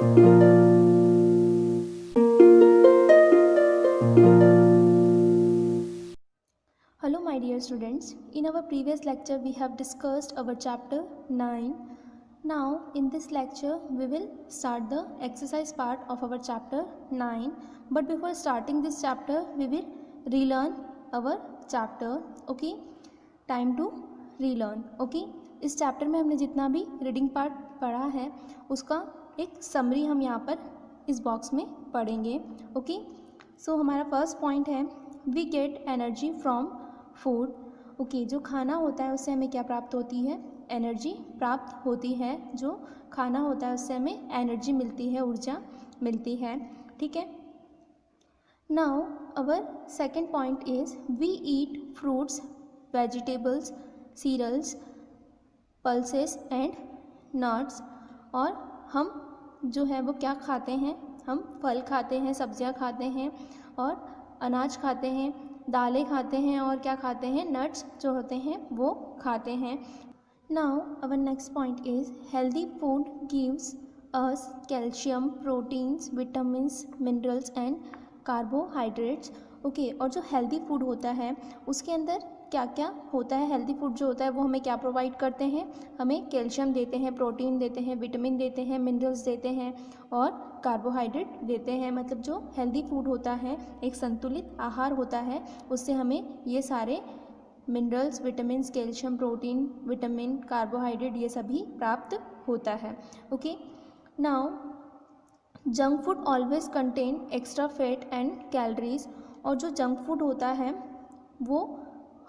Hello my dear students, in our previous lecture we have discussed our chapter 9. Now in this lecture we will start the exercise part of our chapter 9. But before starting this chapter we will relearn our chapter. Okay, time to relearn. Okay, इस chapter में हमने जितना भी reading part पढ़ा है उसका एक summary हम यहाँ पर इस बॉक्स में पढ़ेंगे. ओके, सो हमारा फर्स्ट पॉइंट है we get energy from food. Okay, जो खाना होता है उससे हमें क्या प्राप्त होती है? एनर्जी प्राप्त होती है. जो खाना होता है उससे हमें एनर्जी मिलती है, ऊर्जा मिलती है. ठीक है. Now our second point is we eat fruits, vegetables, cereals, pulses and nuts. और हम जो है वो क्या खाते हैं? हम फल खाते हैं, सब्जियां खाते हैं और अनाज खाते हैं, दालें खाते हैं और क्या खाते हैं? नट्स जो होते हैं वो खाते हैं. Now our next point is healthy food gives us calcium, proteins, vitamins, minerals and carbohydrates. Okay, और जो हेल्दी फूड होता है उसके अंदर क्या क्या होता है? हेल्दी फूड जो होता है वो हमें क्या प्रोवाइड करते हैं? हमें कैल्शियम देते हैं, प्रोटीन देते हैं, विटामिन देते हैं, मिनरल्स देते हैं और कार्बोहाइड्रेट देते हैं. मतलब जो हेल्दी फूड होता है, एक संतुलित आहार होता है, उससे हमें ये सारे minerals, vitamin, calcium, protein, vitamin, carbohydrate ये सभी प्राप्त होता है. Okay, now junk food always contain extra fat and calories. और जो जंक फूड होता है वो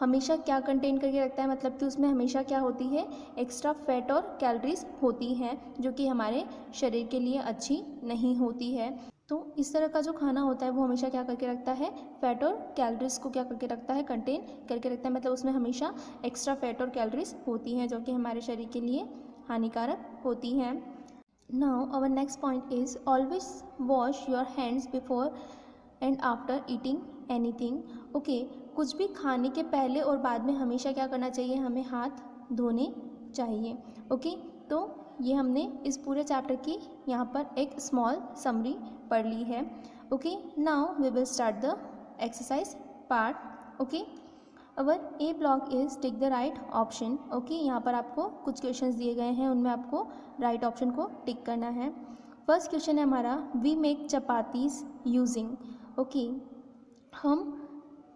हमेशा क्या कंटेन करके रखता है? मतलब कि उसमें हमेशा क्या होती है? एक्स्ट्रा फैट और कैलोरीज होती हैं जो कि हमारे शरीर के लिए अच्छी नहीं होती है. तो इस तरह का जो खाना होता है वो हमेशा क्या करके रखता है? फैट और कैलोरीज को क्या करके रखता है? कंटेन करके रखता है. मतलब उसमें हमेशा एक्स्ट्रा फैट और कैलोरीज होती हैं जो कि हमारे शरीर के लिए हानिकारक होती हैं. Now our next point is always wash your hands before and after eating anything. Okay, कुछ भी खाने के पहले और बाद में हमेशा क्या करना चाहिए? हमें हाथ धोने चाहिए. ओके, तो ये हमने इस पूरे चैप्टर की यहाँ पर एक स्मॉल समरी पढ़ ली है. Okay, now we will start the exercise part. Okay, our A block is tick the right option. Okay, यहाँ पर आपको कुछ क्वेश्चंस दिए गए हैं, उनमें आपको राइट ऑप्शन को टिक करना है. फर्स्ट क्वेश्चन है हमारा we make chapatis using. Okay, हम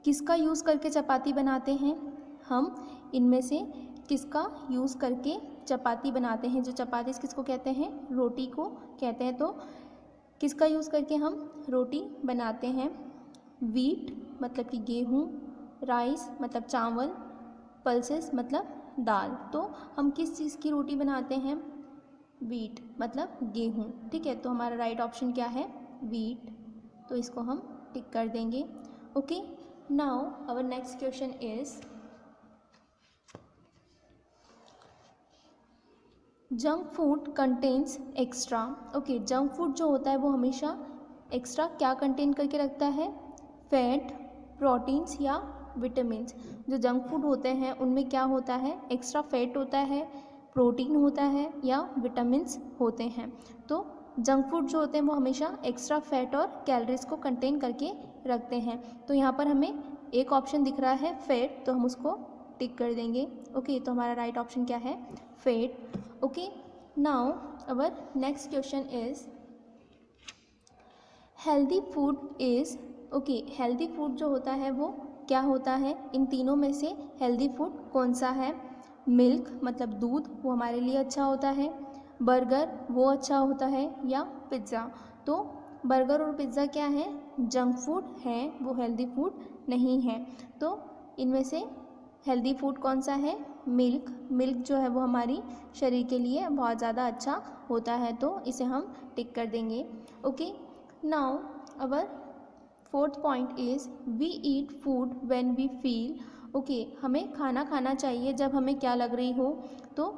किसका यूज़ करके चपाती बनाते हैं? हम इनमें से किसका यूज़ करके चपाती बनाते हैं? जो चपाती किसको कहते हैं? रोटी को कहते हैं. तो किसका यूज़ करके हम रोटी बनाते हैं? वीट मतलब कि गेहूँ, राइस मतलब चावल, पल्सेस मतलब दाल. तो हम किस चीज़ की रोटी बनाते हैं? वीट मतलब गेहूँ. ठीक है, तो हमारा राइट ऑप्शन क्या है? वीट. तो इसको हम टिक कर देंगे. Okay, now our next question is junk food contains extra. Okay, junk food जो होता है वो हमेशा एक्स्ट्रा क्या कंटेन करके रखता है? फैट, प्रोटीन्स या विटामिन्स. जो जंक फूड होते हैं उनमें क्या होता है? एक्स्ट्रा फैट होता है, प्रोटीन होता है या विटामिन्स होते हैं. तो जंक फूड जो होते हैं वो हमेशा एक्स्ट्रा फैट और कैलोरीज को कंटेन करके रखते हैं. तो यहाँ पर हमें एक ऑप्शन दिख रहा है फैट, तो हम उसको टिक कर देंगे. ओके, तो हमारा राइट ऑप्शन क्या है? Fat. Okay, now our next question is healthy food is. Okay, healthy food जो होता है वो क्या होता है? इन तीनों में से हेल्दी फूड कौन सा है? मिल्क मतलब दूध, वो हमारे लिए अच्छा होता है. बर्गर वो अच्छा होता है या पिज़्ज़ा. तो बर्गर और पिज़्ज़ा क्या है? जंक फूड है, वो हेल्दी फूड नहीं है. तो इनमें से हेल्दी फूड कौन सा है? मिल्क. मिल्क जो है वो हमारी शरीर के लिए बहुत ज़्यादा अच्छा होता है, तो इसे हम टिक कर देंगे. Okay, now our fourth point is we eat food when we feel. Okay, हमें खाना खाना चाहिए जब हमें क्या लग रही हो. तो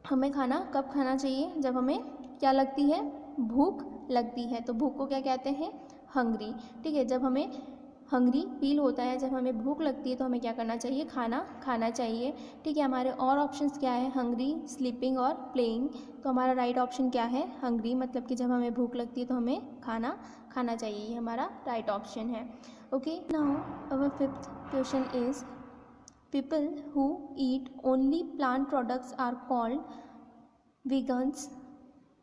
हमें खाना कब खाना चाहिए? जब हमें क्या लगती है? भूख लगती है. तो भूख को क्या कहते हैं? हंग्री. ठीक है, जब हमें हंग्री फील होता है, जब हमें भूख लगती है तो हमें क्या करना चाहिए, खाना खाना चाहिए। ठीक है, हमारे और ऑप्शंस क्या है, हंग्री, स्लीपिंग और प्लेइंग। तो हमारा राइट ऑप्शन क्या है, हंग्री, मतलब कि जब हमें भूख लगती है तो हमें खाना खाना चाहिए, ये हमारा राइट ऑप्शन है। Okay, now our fifth question is people who eat only plant products are called vegans,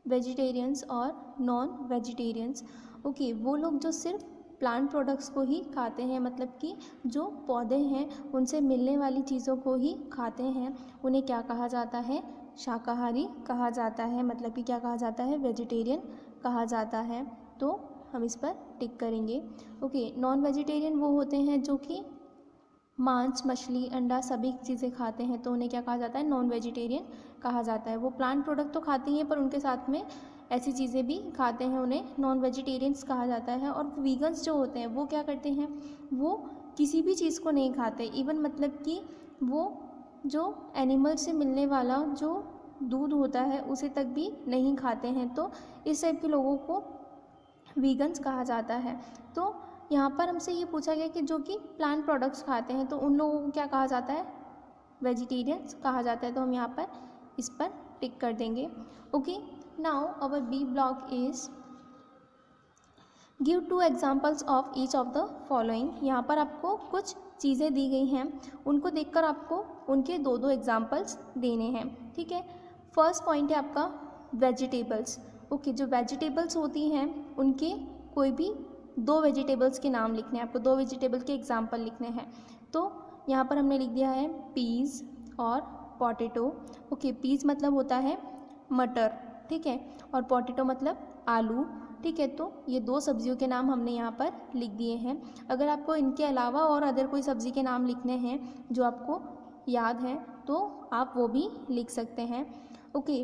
vegetarians और नॉन वेजिटेरियंस। ओके, वो लोग जो सिर्फ प्लांट प्रोडक्ट्स को ही खाते हैं, मतलब कि जो पौधे हैं उनसे मिलने वाली चीज़ों को ही खाते हैं, उन्हें क्या कहा जाता है, शाकाहारी कहा जाता है, मतलब कि क्या कहा जाता है, वेजिटेरियन कहा जाता है। तो हम इस पर टिक करेंगे। ओके, नॉन वेजिटेरियन वो होते हैं जो कि मांस, मछली, अंडा सभी चीज़ें खाते हैं, तो उन्हें क्या कहा जाता है, नॉन वेजिटेरियन कहा जाता है। वो प्लांट प्रोडक्ट तो खाती हैं पर उनके साथ में ऐसी चीज़ें भी खाते हैं, उन्हें नॉन वेजिटेरियंस कहा जाता है। और वीगन्स जो होते हैं वो क्या करते हैं, वो किसी भी चीज़ को नहीं खाते, इवन मतलब कि वो जो एनिमल से मिलने वाला जो दूध होता है उसे तक भी नहीं खाते हैं। तो इस टाइप के लोगों को वीगन्स कहा जाता है। तो यहाँ पर हमसे ये पूछा गया कि जो कि प्लांट प्रोडक्ट्स खाते हैं तो उन लोगों को क्या कहा जाता है, वेजिटेरियंस कहा जाता है। तो हम यहाँ पर इस पर टिक कर देंगे। Okay, now our B block is give 2 examples of each of the following. यहाँ पर आपको कुछ चीज़ें दी गई हैं, उनको देखकर आपको उनके 2 एग्जाम्पल्स देने हैं। ठीक है, फर्स्ट पॉइंट है आपका वेजिटेबल्स। ओके, जो वेजिटेबल्स होती हैं उनके कोई भी 2 वेजिटेबल्स के नाम लिखने हैं आपको, 2 वेजिटेबल के एग्जाम्पल लिखने हैं। तो यहाँ पर हमने लिख दिया है पीज़ और पोटैटो। ओके, पीज़ मतलब होता है मटर, ठीक है, और पोटैटो मतलब आलू। ठीक है, तो ये 2 सब्जियों के नाम हमने यहाँ पर लिख दिए हैं। अगर आपको इनके अलावा और अदर कोई सब्ज़ी के नाम लिखने हैं जो आपको याद हैं तो आप वो भी लिख सकते हैं। Okay,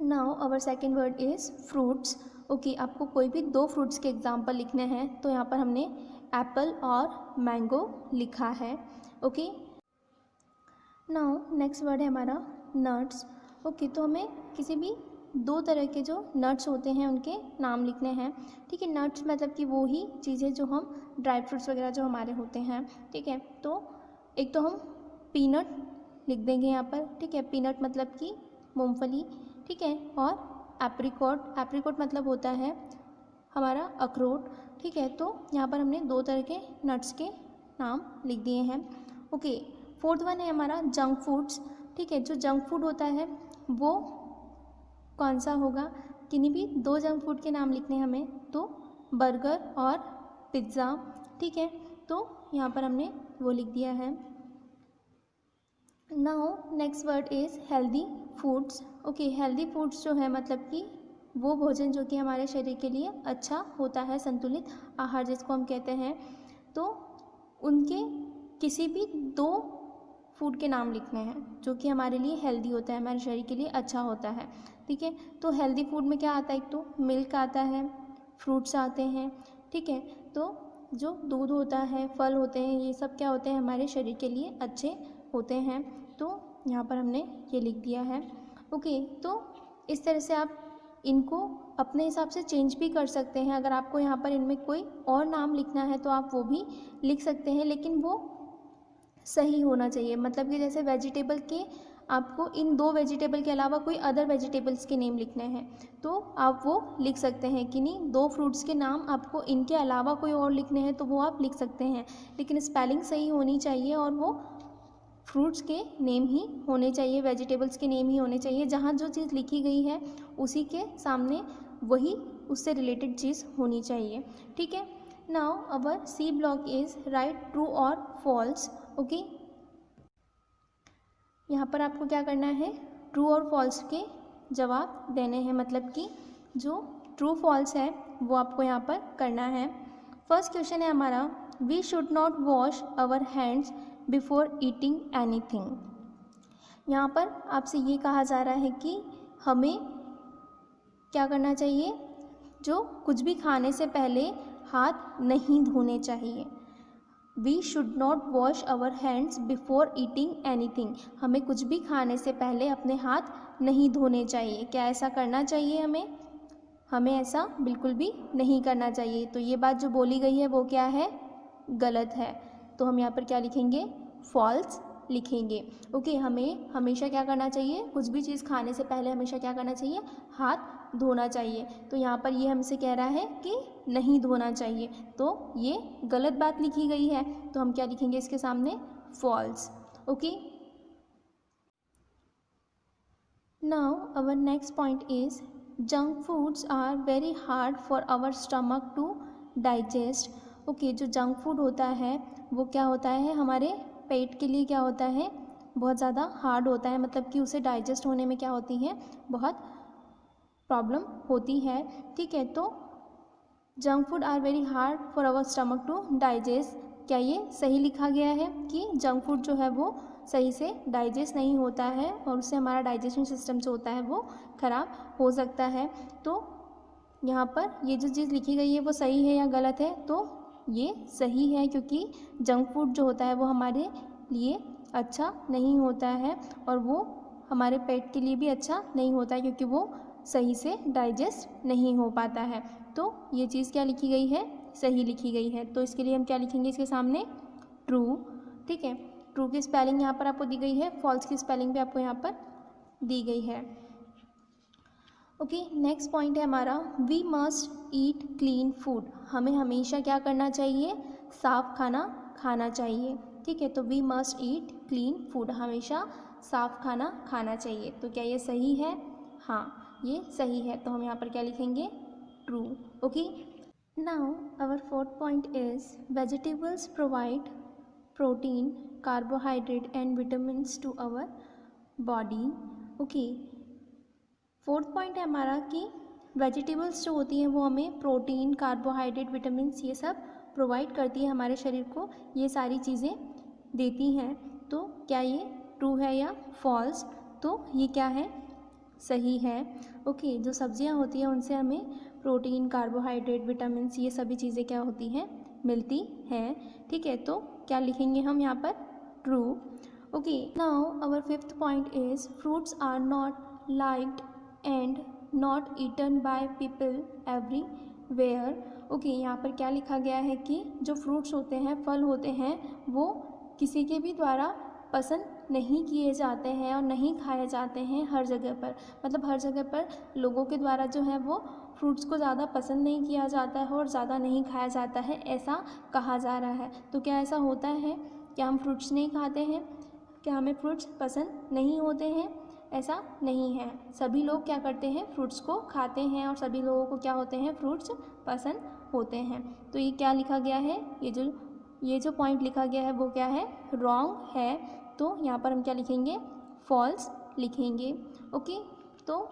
now our second word is fruits. Okay, आपको कोई भी 2 फ्रूट्स के एग्जाम्पल लिखने हैं, तो यहाँ पर हमने एप्पल और मैंगो लिखा है। ओके, नाउ नेक्स्ट वर्ड है हमारा नट्स। ओके, तो हमें किसी भी 2 तरह के जो नट्स होते हैं उनके नाम लिखने हैं। ठीक है, नट्स मतलब कि वो ही चीज़ें जो हम ड्राई फ्रूट्स वगैरह जो हमारे होते हैं। ठीक है, तो एक तो हम पीनट लिख देंगे यहाँ पर। ठीक है, पीनट मतलब कि मूंगफली। ठीक है, और एप्रिकॉट, एप्रिकॉट मतलब होता है हमारा अखरोट। ठीक है, तो यहाँ पर हमने 2 तरह के नट्स के नाम लिख दिए हैं। ओके, फोर्थ वन है हमारा जंक फूड्स। ठीक है, जो जंक फूड होता है वो कौन सा होगा, किन्हीं भी 2 जंक फूड के नाम लिखने हैं हमें, तो बर्गर और पिज़्ज़ा। ठीक है, तो यहाँ पर हमने वो लिख दिया है। Now next word is healthy foods. Okay, healthy foods जो है मतलब कि वो भोजन जो कि हमारे शरीर के लिए अच्छा होता है, संतुलित आहार जिसको हम कहते हैं। तो उनके किसी भी 2 फूड के नाम लिखने हैं जो कि हमारे लिए हेल्दी होता है, हमारे शरीर के लिए अच्छा होता है। ठीक है, तो हेल्दी फूड में क्या आता है, एक तो मिल्क आता है, फ्रूट्स आते हैं। ठीक है, तो जो दूध होता है, फल होते हैं, ये सब क्या होते हैं, हमारे शरीर के लिए अच्छे होते हैं। तो यहाँ पर हमने ये लिख दिया है। ओके, तो इस तरह से आप इनको अपने हिसाब से चेंज भी कर सकते हैं। अगर आपको यहाँ पर इनमें कोई और नाम लिखना है तो आप वो भी लिख सकते हैं, लेकिन वो सही होना चाहिए। मतलब कि जैसे वेजिटेबल के आपको इन 2 वेजिटेबल के अलावा कोई अदर वेजिटेबल्स के नेम लिखने हैं तो आप वो लिख सकते हैं कि नहीं, 2 फ्रूट्स के नाम आपको इनके अलावा कोई और लिखने हैं तो वो आप लिख सकते हैं, लेकिन स्पेलिंग सही होनी चाहिए और वो फ्रूट्स के नेम ही होने चाहिए, वेजिटेबल्स के नेम ही होने चाहिए। जहाँ जो चीज़ लिखी गई है उसी के सामने वही उससे रिलेटेड चीज़ होनी चाहिए। ठीक है, now our C block is write true और फॉल्स। ओके, यहाँ पर आपको क्या करना है, ट्रू और फॉल्स के जवाब देने हैं, मतलब कि जो ट्रू फॉल्स है वो आपको यहाँ पर करना है। फर्स्ट क्वेश्चन है हमारा, we should not wash our hands before eating anything. यहाँ पर आपसे ये कहा जा रहा है कि हमें क्या करना चाहिए, जो कुछ भी खाने से पहले हाथ नहीं धोने चाहिए। We should not wash our hands before eating anything. हमें कुछ भी खाने से पहले अपने हाथ नहीं धोने चाहिए। क्या ऐसा करना चाहिए हमें ऐसा बिल्कुल भी नहीं करना चाहिए। तो ये बात जो बोली गई है वो क्या है, गलत है। तो हम यहाँ पर क्या लिखेंगे, फॉल्स लिखेंगे। ओके, हमें हमेशा क्या करना चाहिए, कुछ भी चीज़ खाने से पहले हमेशा क्या करना चाहिए, हाथ धोना चाहिए। तो यहाँ पर ये हमसे कह रहा है कि नहीं धोना चाहिए, तो ये गलत बात लिखी गई है। तो हम क्या लिखेंगे इसके सामने, false. Okay, now our next point is junk foods are very hard for our stomach to digest. Okay, जो जंक फूड होता है वो क्या होता है, हमारे पेट के लिए क्या होता है, बहुत ज़्यादा हार्ड होता है, मतलब कि उसे डाइजेस्ट होने में क्या होती है, बहुत प्रॉब्लम होती है। ठीक है, तो junk food are very hard for our stomach to digest, क्या ये सही लिखा गया है कि जंक फूड जो है वो सही से डाइजेस्ट नहीं होता है और उससे हमारा डाइजेशन सिस्टम जो होता है वो ख़राब हो सकता है। तो यहाँ पर ये जो चीज़ लिखी गई है वो सही है या गलत है, तो ये सही है, क्योंकि जंक फूड जो होता है वो हमारे लिए अच्छा नहीं होता है और वो हमारे पेट के लिए भी अच्छा नहीं होता है, क्योंकि वो सही से डाइजेस्ट नहीं हो पाता है। तो ये चीज़ क्या लिखी गई है, सही लिखी गई है। तो इसके लिए हम क्या लिखेंगे इसके सामने, ट्रू। ठीक है, ट्रू की स्पेलिंग यहाँ पर आपको दी गई है, फॉल्स की स्पेलिंग भी आपको यहाँ पर दी गई है। ओके, नेक्स्ट पॉइंट है हमारा, we must eat clean food. हमें हमेशा क्या करना चाहिए, साफ़ खाना खाना चाहिए। ठीक है, तो we must eat clean food, हमेशा साफ़ खाना खाना चाहिए। तो क्या ये सही है, हाँ ये सही है। तो हम यहाँ पर क्या लिखेंगे, true. Okay, now our fourth point is vegetables provide protein, carbohydrate and vitamins to our body. Okay, fourth point है हमारा कि वेजिटेबल्स जो होती हैं वो हमें प्रोटीन, कार्बोहाइड्रेट, विटामिन्स ये सब प्रोवाइड करती है हमारे शरीर को, ये सारी चीज़ें देती हैं। तो क्या ये ट्रू है या फॉल्स, तो ये क्या है, सही है। ओके, जो सब्जियां होती हैं उनसे हमें प्रोटीन, कार्बोहाइड्रेट, विटामिन्स ये सभी चीज़ें क्या होती हैं, मिलती हैं। ठीक है, तो क्या लिखेंगे हम यहाँ पर, true. Okay, now our fifth point is fruits are not liked and not eaten by people everywhere. Okay, यहाँ पर क्या लिखा गया है कि जो फ्रूट्स होते हैं, फल होते हैं, वो किसी के भी द्वारा पसंद नहीं किए जाते हैं और नहीं खाए जाते हैं हर जगह पर। मतलब हर जगह पर लोगों के द्वारा जो है वो फ्रूट्स को ज़्यादा पसंद नहीं किया जाता है और ज़्यादा नहीं खाया जाता है, ऐसा कहा जा रहा है। तो क्या ऐसा होता है, क्या हम फ्रूट्स नहीं खाते हैं, क्या हमें फ्रूट्स पसंद नहीं होते हैं, ऐसा नहीं है। सभी लोग क्या करते हैं, फ्रूट्स को खाते हैं और सभी लोगों को क्या होते हैं, फ्रूट्स पसंद होते हैं। तो ये क्या लिखा गया है, ये जो पॉइंट लिखा गया है वो क्या है, रॉन्ग है। तो यहाँ पर हम क्या लिखेंगे, फॉल्स लिखेंगे। ओके, तो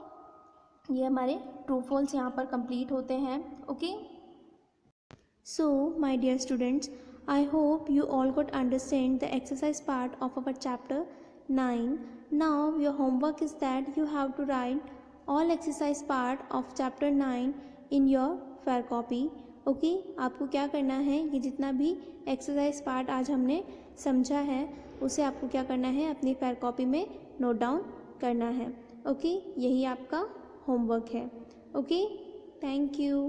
ये हमारे ट्रू फॉल्स यहाँ पर कंप्लीट होते हैं। Okay, so my dear students, I hope you all could understand the exercise part of our chapter 9. Now your homework is that you have to write all exercise part of chapter 9 in your fair copy. Okay, आपको क्या करना है, ये जितना भी exercise part आज हमने समझा है उसे आपको क्या करना है, अपनी फेयर कॉपी में नोट डाउन करना है। ओके, यही आपका होमवर्क है। Okay, thank you.